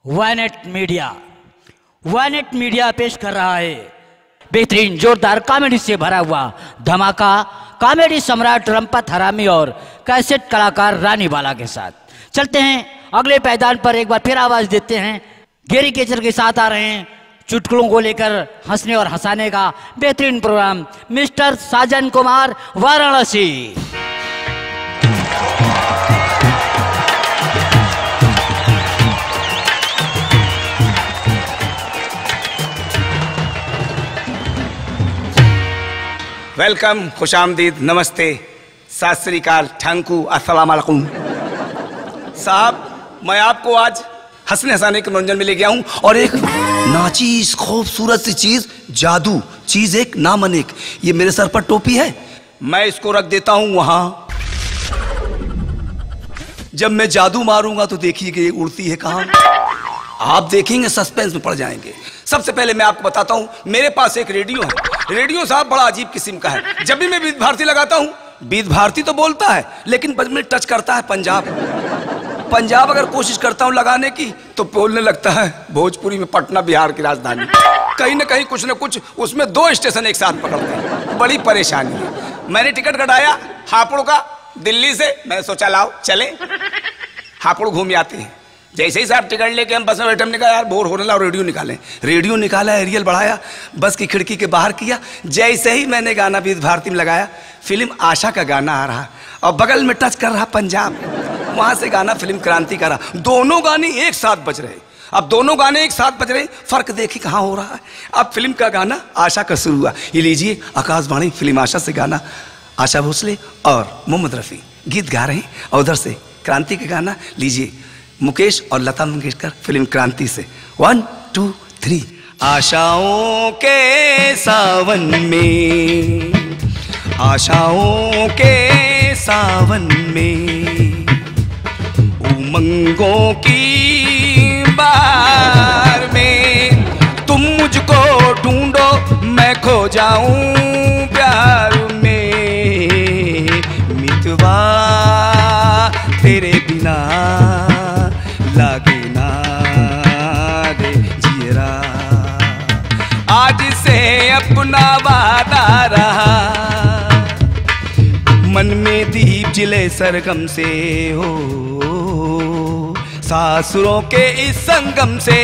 वायनेट media पेश कर रहा है बेहतरीन जोरदार कॉमेडी से भरा हुआ धमाका। कॉमेडी सम्राट रंपत हरामी और कैसेट कलाकार रानी बाला के साथ चलते हैं अगले पैदान पर। एक बार फिर आवाज देते हैं। गेरी केचर के साथ आ रहे हैं चुटकुलों को लेकर हंसने और हंसाने का बेहतरीन programme mister Sajan Kumar Varanasi. Welcome, खुशामदीद, नमस्ते, सत श्री अकाल, थैंकू, अस्सलाम वालेकुम। साहब, मैं आपको आज हंसने हंसाने के मनोरंजन में ले गया हूं और एक नाचीज खूबसूरत सी चीज, जादू चीज, एक नामन एक। ये मेरे सर पर टोपी है, मैं इसको रख देता हूं वहां। जब मैं जादू मारूंगा तो देखिएगा ये उड़ती है कहां। आप देखेंगे सस्पेंस में पड़ जाएंगे। सबसे पहले मैं आपको बताता हूं, मेरे पास एक रेडियो है। रेडियो साहब बड़ा अजीब किस्म का है। जब भी मैं विविध भारती लगाता हूं, विविध भारती तो बोलता है लेकिन बस में टच करता है पंजाब अगर कोशिश करता हूं लगाने की तो बोलने लगता है भोजपुरी में पटना बिहार की राजधानी। कहीं ना कहीं कुछ ना कुछ उसमें दो स्टेशन एक साथ पकड़ते हैं, बड़ी परेशानी है। मैंने टिकट कटाया हापुड़ का दिल्ली से। मैंने सोचा लाओ चले हापुड़ घूम आते हैं। जैसे ही साहब टिकट लेके हम बस में बैठे, हमने कहा यार बोर होने लगा, रेडियो निकालें। रेडियो निकाला, एरियल बढ़ाया, बस की खिड़की के बाहर किया। जैसे ही मैंने गाना विविध भारती में लगाया, फिल्म आशा का गाना आ रहा और बगल में टच कर रहा पंजाब, वहां से गाना फिल्म क्रांति का रहा। दोनों गाने एक साथ बज रहे। अब दोनों गाने एक साथ बज रहे, फर्क देखिए कहाँ हो रहा है। अब फिल्म का गाना आशा का शुरू हुआ। ये लीजिए आकाशवाणी फिल्म आशा से गाना, आशा भोसले और मोहम्मद रफी गीत गा रहे हैं और उधर से क्रांति का गाना लीजिए मुकेश और लता मंगेशकर फिल्म क्रांति से। 1 2 3। आशाओं के सावन में, आशाओं के सावन में, उमंगों की बार में, तुम मुझको ढूंढो मैं खो जाऊं प्यार में, मितवा तेरे बिना लागे ना रे जियरा, आज से अपना वादा रहा, मन में दीप जिले सरगम से हो, सासुरों के इस संगम से,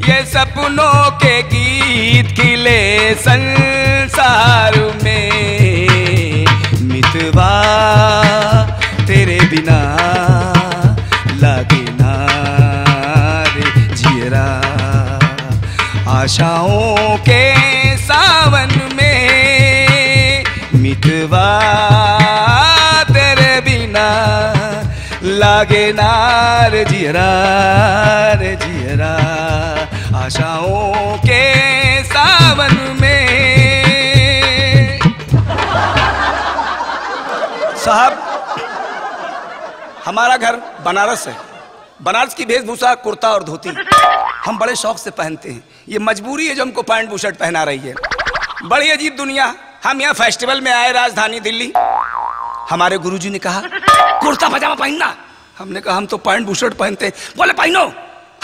ये सपनों के गीत खिले संसार में, मितवा तेरे बिना लागे ना रे जियरा, आशाओं के सावन में, मितवा तेरे बिना लागे ना रे जियरा, रे जियरा, आशाओं के सावन में। साहब, हमारा घर बनारस है। बनारस की वेशभूषा कुर्ता और धोती हम बड़े शौक से पहनते हैं। ये मजबूरी है जो हमको पैंट बुशर्ट पहना रही है। बड़ी अजीब दुनिया। हम यहाँ फेस्टिवल में आए राजधानी दिल्ली। हमारे गुरुजी ने कहा कुर्ता पजामा पहनना। हमने कहा हम तो पैंट बुशर्ट पहनते हैं। बोले पहनो,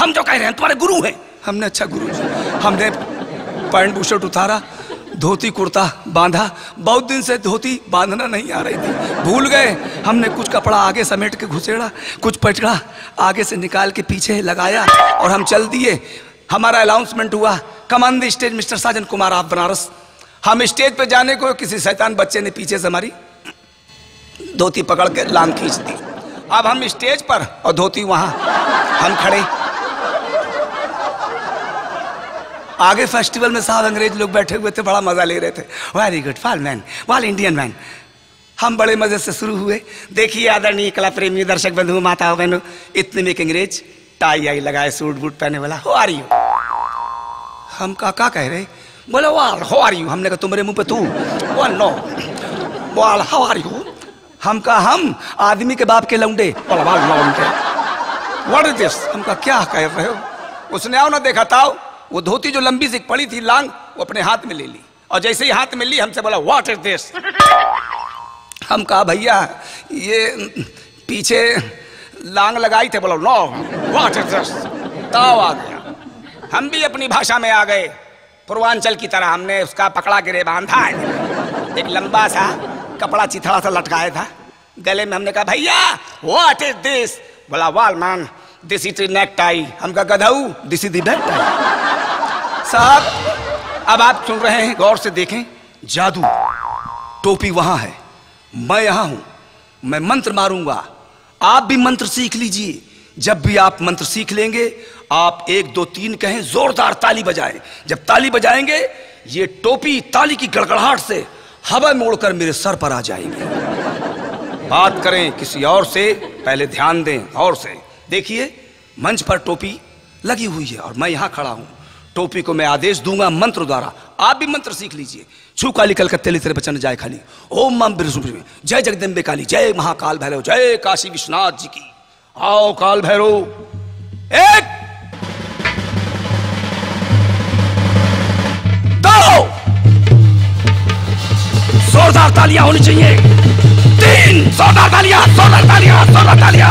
हम जो कह रहे हैं तुम्हारे गुरु हैं। हमने अच्छा गुरुजी। हमने पैंट बुशर्ट उतारा, धोती कुर्ता बांधा। बहुत दिन से धोती बांधना नहीं आ रही थी, भूल गए। हमने कुछ कपड़ा आगे समेट के घुसेड़ा, कुछ पचड़ा आगे से निकाल के पीछे लगाया और हम चल दिए। हमारा अनाउंसमेंट हुआ, come on the stage mister Sajan Kumar of Banaras. हम स्टेज पे जाने को किसी शैतान बच्चे ने पीछे से हमारी धोती पकड़ के लांग खींच दी। अब हम स्टेज पर और धोती वहां, हम खड़े। आगे फेस्टिवल में साहब अंग्रेज लोग बैठे हुए थे, बड़ा मजा ले रहे थे। वेरी गुड फॉल मैन, वाल इंडियन मैन। हम बड़े मजे से शुरू हुए। देखिए आदरणीय कला प्रेमी दर्शक बंधु माता बहनों, इतने में एक अंग्रेज टाई आई लगाए, सूट बूट पहने वाला, हो आ रही हो। हम का कह रहे? बोले वाल हो आ रही हो। हमने कहा तुम्हारे मुंह पे तू, वाल नो, वाल हाउ आर यू। हम कहा हम आदमी के बाप के लौंडे, वाल लौंडे, व्हाट इज दिस। हम कहा क्या कह रहे हो। उसने आओ ना देखा था, वो धोती जो लंबी सी पड़ी थी लांग, वो अपने हाथ में ले ली और जैसे ही हाथ में ली हमसे बोला व्हाट इज दिस। हम कहा भैया ये पीछे लांग लगाई थे। बोला नो व्हाट इज दिस। ताव आ गया। हम भी अपनी भाषा में आ गए, पूर्वांचल की तरह। हमने उसका पकड़ा गिरे बांधा है, एक लंबा सा कपड़ा चिथड़ा सा लटकाया था गले में। हमने कहा भैया व्हाट इज दिस? बोला वाल man this is necktie. हम कहा गधाऊ this is the necktie. साहब अब आप सुन रहे हैं, गौर से देखें, जादू। टोपी वहां है, मैं यहां हूं, मैं मंत्र मारूंगा, आप भी मंत्र सीख लीजिए। जब भी आप मंत्र सीख लेंगे, आप 1 2 3 कहें, जोरदार ताली बजाएं। जब ताली बजाएंगे, ये टोपी ताली की गड़गड़ाहट से हवा में उड़कर मेरे सर पर आ जाएंगे। बात करें किसी और से, पहले ध्यान दें और से। देखिए मंच पर टोपी लगी हुई है और मैं यहां खड़ा हूं। टोपी को मैं आदेश दूंगा मंत्र द्वारा, आप भी मंत्र सीख लीजिए। छू काली कलकत्ते ले तेरे बचन जाए खाली, ओम मम बिरसुम, जय जगदम्बे काली, जय महाकाल भैरव, जय काशी विश्वनाथ जी की। आओ काल भैरव, 1 2, जोरदार तालियां होनी चाहिए, 3 जोरदार तालियां, जोरदार तालियां, जोरदार तालियां।